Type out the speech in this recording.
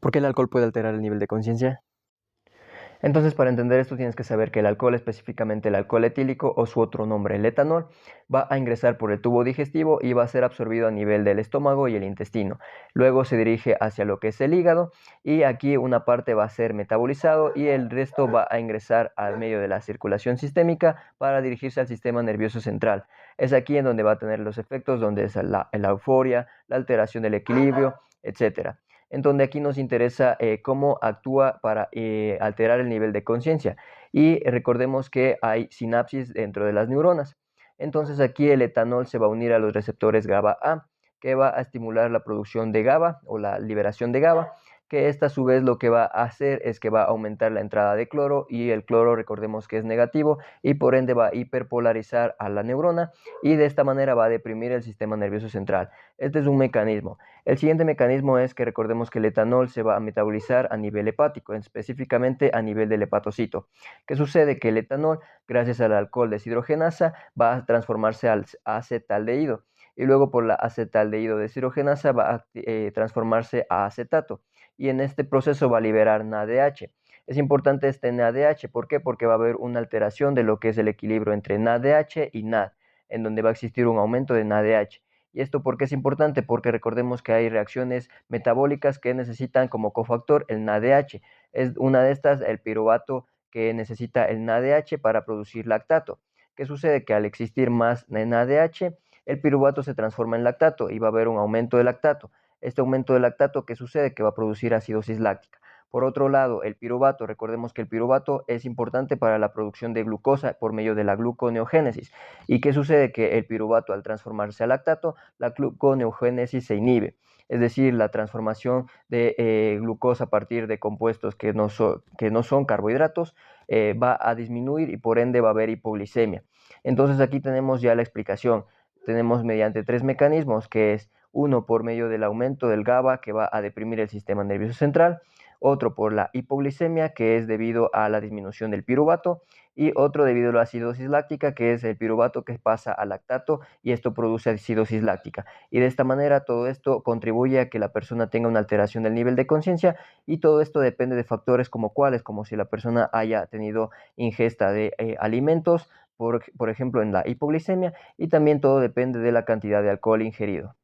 ¿Por qué el alcohol puede alterar el nivel de conciencia? Entonces, para entender esto tienes que saber que el alcohol, específicamente el alcohol etílico o su otro nombre, el etanol, va a ingresar por el tubo digestivo y va a ser absorbido a nivel del estómago y el intestino. Luego se dirige hacia lo que es el hígado y aquí una parte va a ser metabolizado y el resto va a ingresar al medio de la circulación sistémica para dirigirse al sistema nervioso central. Es aquí en donde va a tener los efectos, donde es la euforia, la alteración del equilibrio, etcétera, en donde aquí nos interesa cómo actúa para alterar el nivel de conciencia. Y recordemos que hay sinapsis dentro de las neuronas. Entonces aquí el etanol se va a unir a los receptores GABA-A, que va a estimular la producción de GABA o la liberación de GABA, que esta a su vez lo que va a hacer es que va a aumentar la entrada de cloro y el cloro recordemos que es negativo y por ende va a hiperpolarizar a la neurona y de esta manera va a deprimir el sistema nervioso central. Este es un mecanismo. El siguiente mecanismo es que recordemos que el etanol se va a metabolizar a nivel hepático, específicamente a nivel del hepatocito. ¿Qué sucede? Que el etanol, gracias al alcohol deshidrogenasa, va a transformarse al acetaldehído y luego por la acetaldehído deshidrogenasa va a transformarse a acetato y en este proceso va a liberar NADH. Es importante este NADH, ¿por qué? Porque va a haber una alteración de lo que es el equilibrio entre NADH y NAD, en donde va a existir un aumento de NADH. ¿Y esto por qué es importante? Porque recordemos que hay reacciones metabólicas que necesitan como cofactor el NADH. Es una de estas, el piruvato, que necesita el NADH para producir lactato. ¿Qué sucede? Que al existir más NADH, el piruvato se transforma en lactato y va a haber un aumento de lactato. Este aumento de lactato, ¿qué sucede? Que va a producir acidosis láctica. Por otro lado, el piruvato, recordemos que el piruvato es importante para la producción de glucosa por medio de la gluconeogénesis. ¿Y qué sucede? Que el piruvato al transformarse a lactato, la gluconeogénesis se inhibe, es decir, la transformación de glucosa a partir de compuestos que no son carbohidratos va a disminuir y por ende va a haber hipoglicemia. Entonces aquí tenemos ya la explicación. Tenemos mediante tres mecanismos, que es uno por medio del aumento del GABA que va a deprimir el sistema nervioso central, otro por la hipoglicemia que es debido a la disminución del piruvato y otro debido a la acidosis láctica que es el piruvato que pasa al lactato y esto produce acidosis láctica. Y de esta manera todo esto contribuye a que la persona tenga una alteración del nivel de conciencia y todo esto depende de factores como cuáles, como si la persona haya tenido ingesta de alimentos, por ejemplo en la hipoglicemia y también todo depende de la cantidad de alcohol ingerido.